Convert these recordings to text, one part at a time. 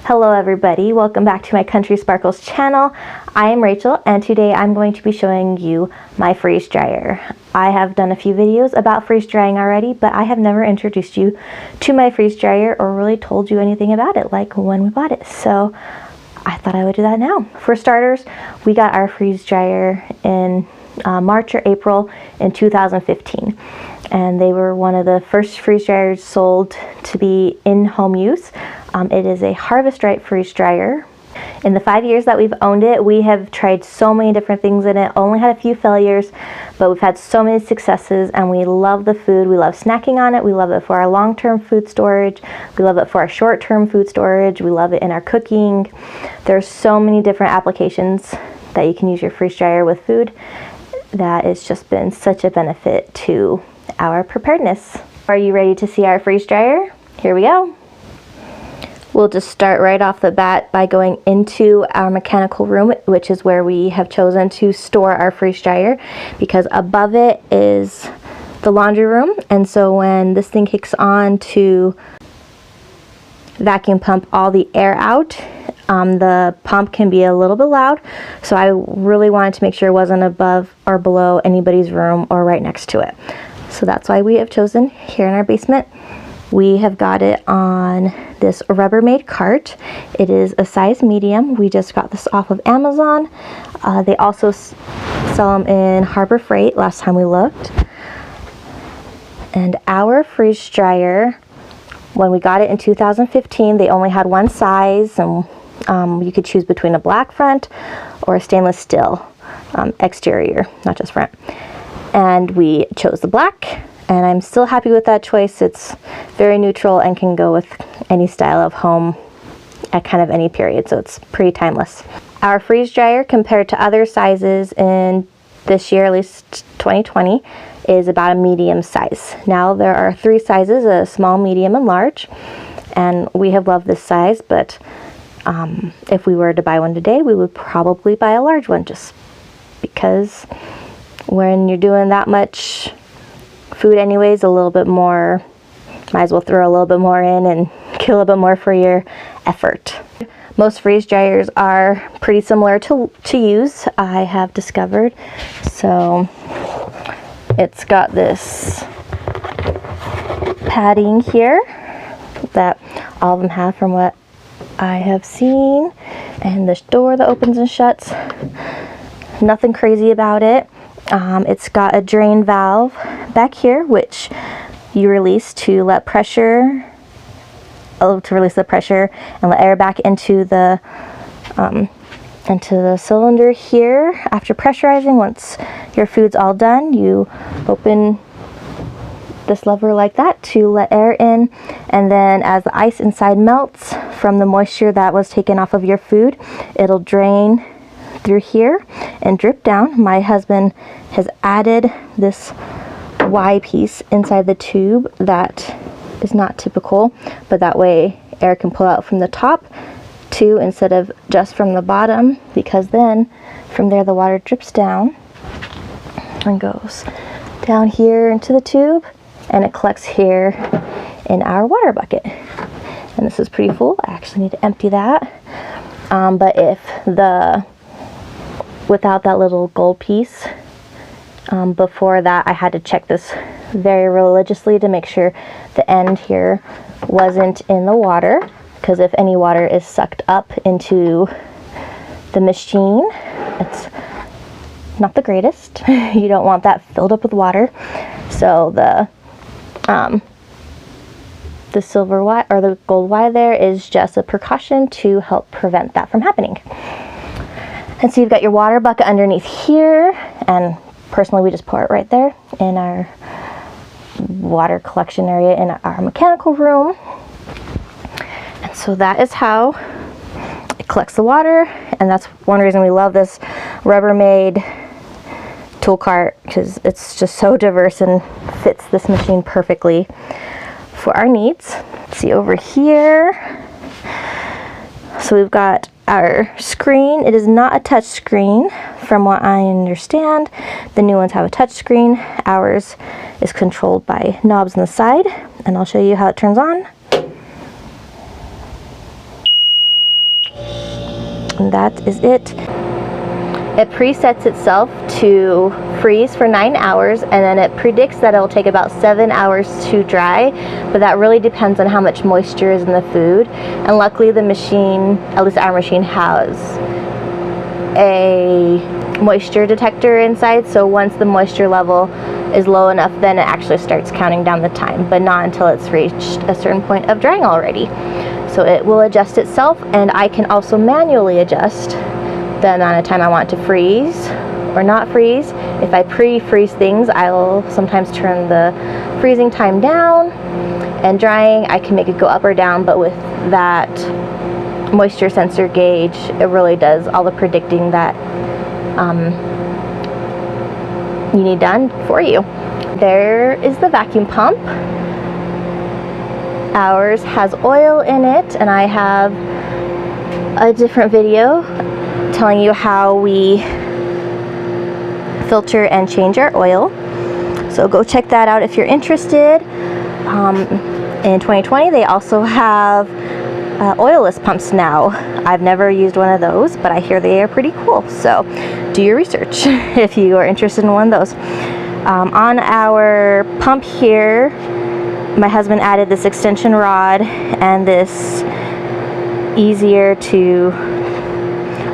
Hello everybody, welcome back to my Country Sparkles channel. I am Rachel and today I'm going to be showing you my freeze dryer. I have done a few videos about freeze drying already, but I have never introduced you to my freeze dryer or really told you anything about it, like when we bought it. So I thought I would do that now. For starters, we got our freeze dryer in March or April in 2015. And they were one of the first freeze dryers sold to be in home use. It is a Harvest Right freeze dryer. In the 5 years that we've owned it, we have tried so many different things in it, only had a few failures, but we've had so many successes and we love the food. We love snacking on it. We love it for our long-term food storage. We love it for our short-term food storage. We love it in our cooking. There's so many different applications that you can use your freeze dryer with food. That has just been such a benefit to our preparedness. Are you ready to see our freeze dryer? Here we go. We'll just start right off the bat by going into our mechanical room, which is where we have chosen to store our freeze dryer, because above it is the laundry room. And so when this thing kicks on to vacuum pump all the air out, the pump can be a little bit loud. So I really wanted to make sure it wasn't above or below anybody's room or right next to it. So that's why we have chosen here in our basement. We have got it on this Rubbermaid cart. It is a size medium. We just got this off of Amazon. They also sell them in Harbor Freight last time we looked. And our freeze dryer, when we got it in 2015, they only had one size, and you could choose between a black front or a stainless steel exterior, not just front. And we chose the black, and I'm still happy with that choice. It's very neutral and can go with any style of home at kind of any period, so it's pretty timeless. Our freeze dryer, compared to other sizes in this year, at least 2020, is about a medium size. Now there are three sizes, a small, medium, and large, and we have loved this size, but if we were to buy one today, we would probably buy a large one, just because when you're doing that much food anyways, a little bit more, might as well throw a little bit more in and get a little bit more for your effort. Most freeze dryers are pretty similar to use, I have discovered. So it's got this padding here that all of them have from what I have seen, and this door that opens and shuts. Nothing crazy about it. It's got a drain valve back here, which you release to let pressure, release the pressure and let air back into the cylinder here. After pressurizing, once your food's all done, you open this lever like that to let air in, and then as the ice inside melts from the moisture that was taken off of your food, it'll drain through here and drip down. My husband has added this Y piece inside the tube that is not typical, but that way air can pull out from the top too instead of just from the bottom, because then from there the water drips down and goes down here into the tube, and it collects here in our water bucket. And this is pretty full. I actually need to empty that. But if without that little gold piece, before that I had to check this very religiously to make sure the end here wasn't in the water, because if any water is sucked up into the machine, it's not the greatest. You don't want that filled up with water. So the silver Y or the gold Y there is just a precaution to help prevent that from happening. And so you've got your water bucket underneath here, and personally we just pour it right there in our water collection area in our mechanical room. And so that is how it collects the water, and that's one reason we love this Rubbermaid tool cart, because it's just so diverse and fits this machine perfectly for our needs. Let's see over here. So we've got our screen. It is not a touch screen from what I understand. The new ones have a touch screen. Ours is controlled by knobs on the side, and I'll show you how it turns on. And that is it. It presets itself to freeze for 9 hours, and then it predicts that it will take about 7 hours to dry, but that really depends on how much moisture is in the food. And luckily the machine, at least our machine, has a moisture detector inside, so once the moisture level is low enough, then it actually starts counting down the time, but not until it's reached a certain point of drying already. So it will adjust itself, and I can also manually adjust the amount of time I want to freeze or not freeze. If I pre-freeze things, I'll sometimes turn the freezing time down, and drying, I can make it go up or down, but with that moisture sensor gauge, it really does all the predicting that you need done for you. There is the vacuum pump. Ours has oil in it, and I have a different video telling you how we filter and change our oil. So go check that out if you're interested. In 2020, they also have oilless pumps now. I've never used one of those, but I hear they are pretty cool. So do your research if you are interested in one of those. On our pump here, my husband added this extension rod and this easier to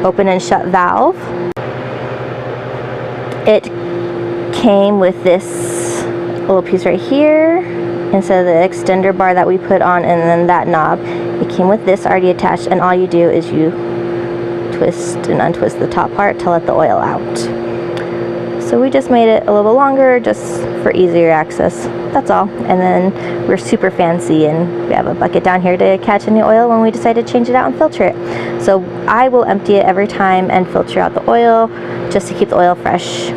open and shut valve. It came with this little piece right here instead of the extender bar that we put on, and then that knob. It came with this already attached, and all you do is you twist and untwist the top part to let the oil out. So we just made it a little longer just for easier access. That's all. And then we're super fancy, and we have a bucket down here to catch any oil when we decide to change it out and filter it. So I will empty it every time and filter out the oil just to keep the oil fresh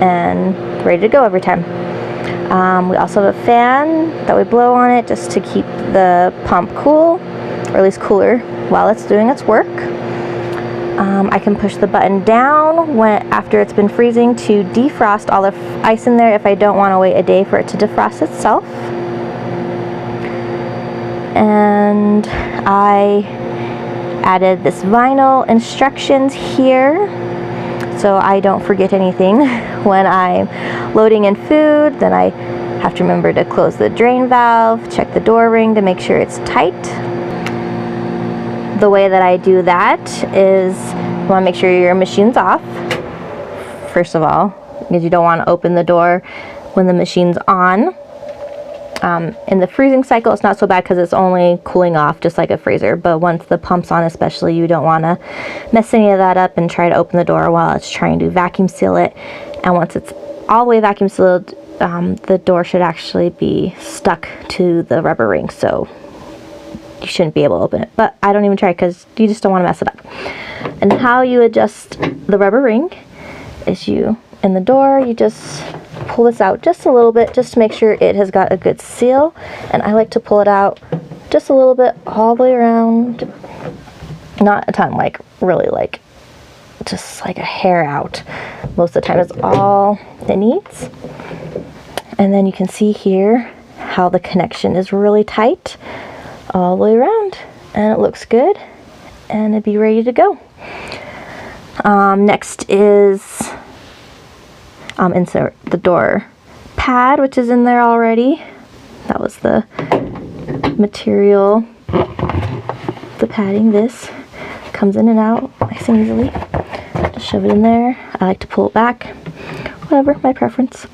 and ready to go every time. We also have a fan that we blow on it just to keep the pump cool, or at least cooler, while it's doing its work. I can push the button down after it's been freezing to defrost all the ice in there if I don't want to wait a day for it to defrost itself. And I added this vinyl instructions here so I don't forget anything when I'm loading in food. Then I have to remember to close the drain valve, check the door ring to make sure it's tight. The way that I do that is you want to make sure your machine's off, first of all, because you don't want to open the door when the machine's on. In the freezing cycle, it's not so bad because it's only cooling off just like a freezer, but once the pump's on especially, you don't want to mess any of that up and try to open the door while it's trying to vacuum seal it. And once it's all the way vacuum sealed, the door should actually be stuck to the rubber ring, so you shouldn't be able to open it. But I don't even try because you just don't want to mess it up. And how you adjust the rubber ring is in the door, you just pull this out just a little bit just to make sure it has got a good seal. And I like to pull it out just a little bit all the way around, not a ton, like really like just like a hair out. Most of the time it's all it needs. And then you can see here how the connection is really tight all the way around, and it looks good, and it'd be ready to go. Next is insert the door pad, which is in there already. That was the material, the padding. This comes in and out nice and easily. Just shove it in there. I like to pull it back, whatever, my preference.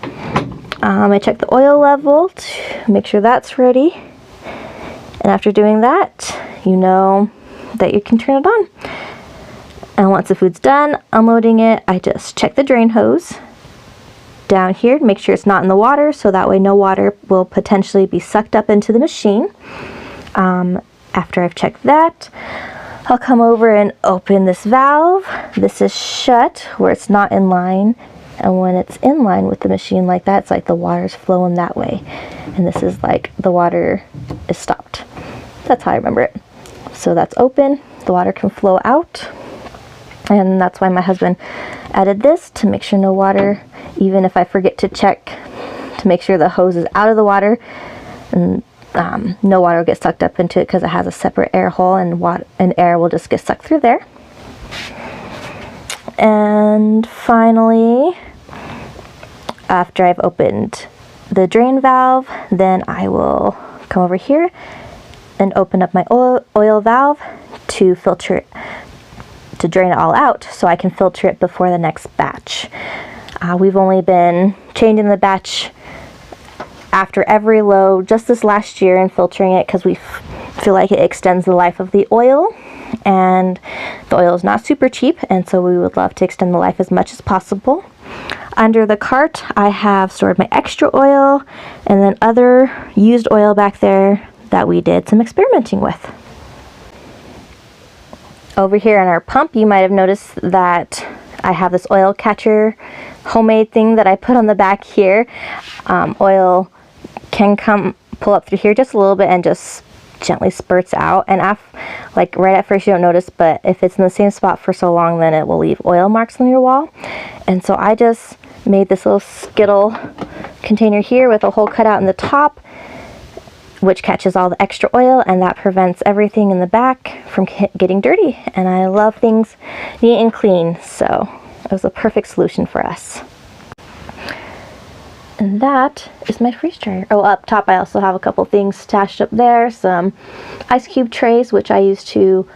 I check the oil level to make sure that's ready. And after doing that, you know that you can turn it on. And once the food's done, unloading it, I just check the drain hose down here to make sure it's not in the water, so that way no water will potentially be sucked up into the machine. After I've checked that, I'll come over and open this valve. This is shut where it's not in line, and when it's in line with the machine like that, it's like the water's flowing that way. And this is like the water is stopped. That's how I remember it. So that's open, the water can flow out, and that's why my husband added this to make sure no water, even if I forget to check to make sure the hose is out of the water, and no water will get sucked up into it because it has a separate air hole, and air will just get sucked through there. And finally, after I've opened the drain valve, then I will come over here and open up my oil valve to filter it, to drain it all out so I can filter it before the next batch. We've only been changing the batch after every load just this last year and filtering it because we feel like it extends the life of the oil, and the oil is not super cheap, and so we would love to extend the life as much as possible. Under the cart I have stored my extra oil and then other used oil back there that we did some experimenting with. Over here on our pump, you might have noticed that I have this oil catcher homemade thing that I put on the back here. Oil can pull up through here just a little bit and just gently spurts out, and like right at first you don't notice, but if it's in the same spot for so long, then it will leave oil marks on your wall. And so I just made this little skittle container here with a hole cut out in the top, which catches all the extra oil, and that prevents everything in the back from getting dirty. And I love things neat and clean, so it was a perfect solution for us. And that is my freeze dryer. Oh, up top I also have a couple things stashed up there. Some ice cube trays, which I used to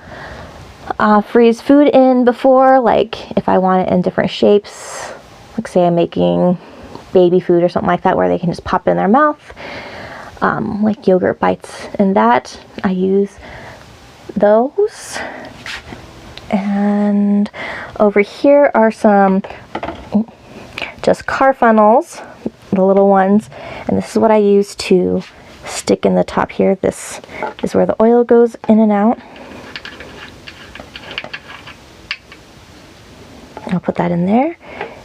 freeze food in before, like if I want it in different shapes, like say I'm making baby food or something like that where they can just pop it in their mouth, like yogurt bites and that. I use those. And over here are some just car funnels, the little ones, and this is what I use to stick in the top here. This is where the oil goes in and out. I'll put that in there,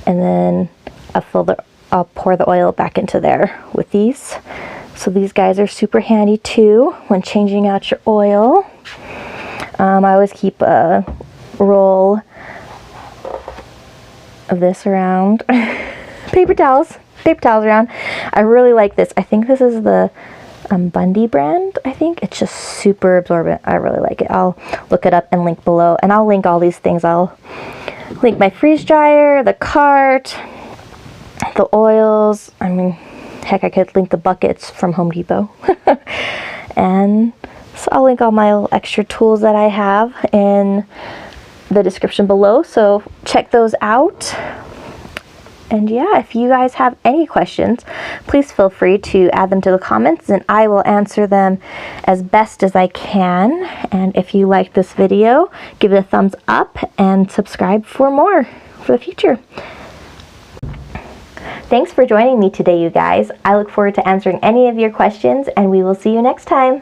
and then I'll pour the oil back into there with these. So these guys are super handy too when changing out your oil. I always keep a roll of this around. paper towels around. I really like this. I think this is the Bundy brand, I think. It's just super absorbent. I really like it. I'll look it up and link below, and I'll link all these things. I'll link my freeze dryer, the cart, the oils. I mean, heck, I could link the buckets from Home Depot. And so I'll link all my little extra tools that I have in the description below, so check those out. And yeah, if you guys have any questions, please feel free to add them to the comments and I will answer them as best as I can. And if you liked this video, give it a thumbs up and subscribe for more for the future. Thanks for joining me today, you guys. I look forward to answering any of your questions, and we will see you next time.